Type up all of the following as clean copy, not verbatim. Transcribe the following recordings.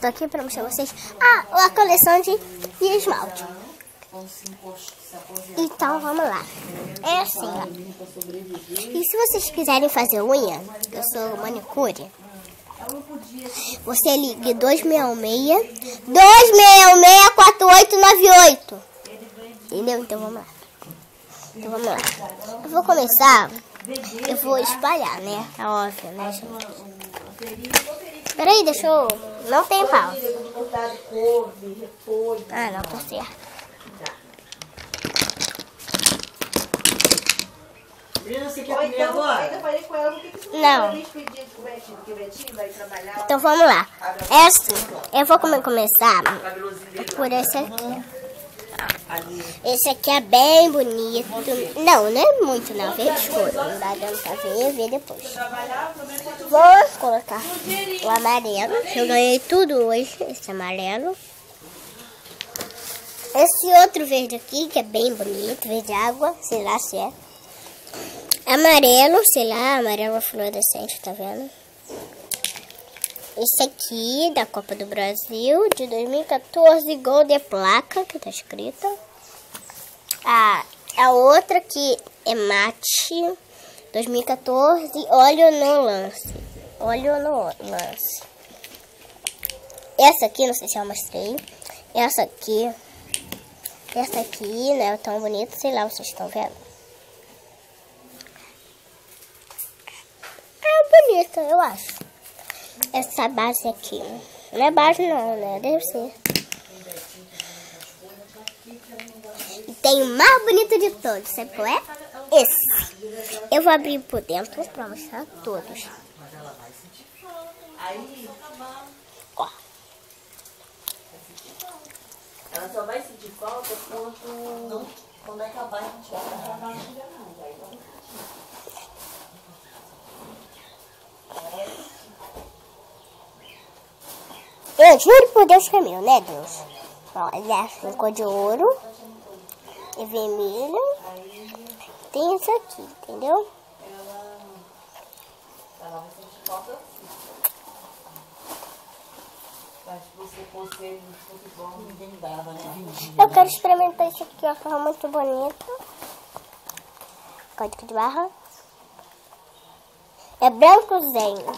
tô aqui pra mostrar pra vocês a coleção de esmalte. Então vamos lá. É assim, ó. E se vocês quiserem fazer unha, eu sou manicure, você ligue 266-4898. Entendeu? Então vamos lá. Eu vou começar. Eu vou espalhar, né? É óbvio, né, gente? Peraí, deixa eu... Não tem pausa. Ah, não, tá certo. Você quer comer agora? Não. Então vamos lá. É assim. Eu vou começar por esse aqui. Esse aqui é bem bonito. Não é muito, não. Verde escuro. Não dá dando pra ver depois. Vou colocar o amarelo. Eu ganhei tudo hoje. Esse amarelo. Esse outro verde aqui, que é bem bonito. Verde água. Sei lá se é. Amarelo, sei lá. Amarelo fluorescente, tá vendo? Esse aqui, da Copa do Brasil, de 2014, gol de placa, que tá escrita. A outra aqui é mate, 2014, óleo no lance. Essa aqui, não sei se eu mostrei. Essa aqui, né, tão bonita, sei lá, vocês estão vendo? É bonita, eu acho. Essa base aqui. Não é base não, né? Deve ser. E tem o mais bonito de todos. Sabe qual é? Esse. Eu vou abrir por dentro pra mostrar todos. Ó. Ela só vai sentir falta quando acabar a gente vai trabalhar. Eu juro por Deus que é meu, né, Deus? Olha, tem cor de ouro e vermelho. Tem isso aqui, entendeu? Ela vai sentir falta assim. Mas se você fosse no futebol, ninguém dava, né? Eu quero experimentar isso aqui, ó, que é muito bonito. Código de barra. É brancozinho.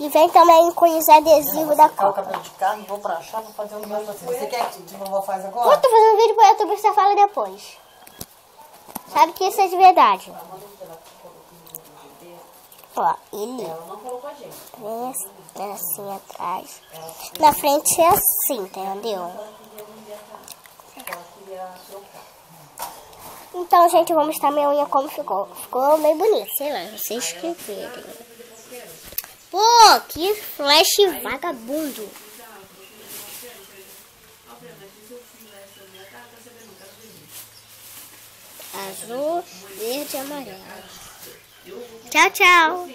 E vem também com os adesivos da Copa. Eu cabelo de carro, vou pra achar, vou fazer um vídeo assim. Você quer que a vovó faz agora? Eu tô fazendo um vídeo pro YouTube, você fala depois. Sabe que isso é de verdade. Ó, ele vem assim atrás. Na frente é assim, entendeu? Então, gente, eu vou mostrar minha unha como ficou. Ficou meio bonito, sei lá, vocês que verem. Pô, que flash vagabundo. Azul, verde e amarelo. Tchau, tchau.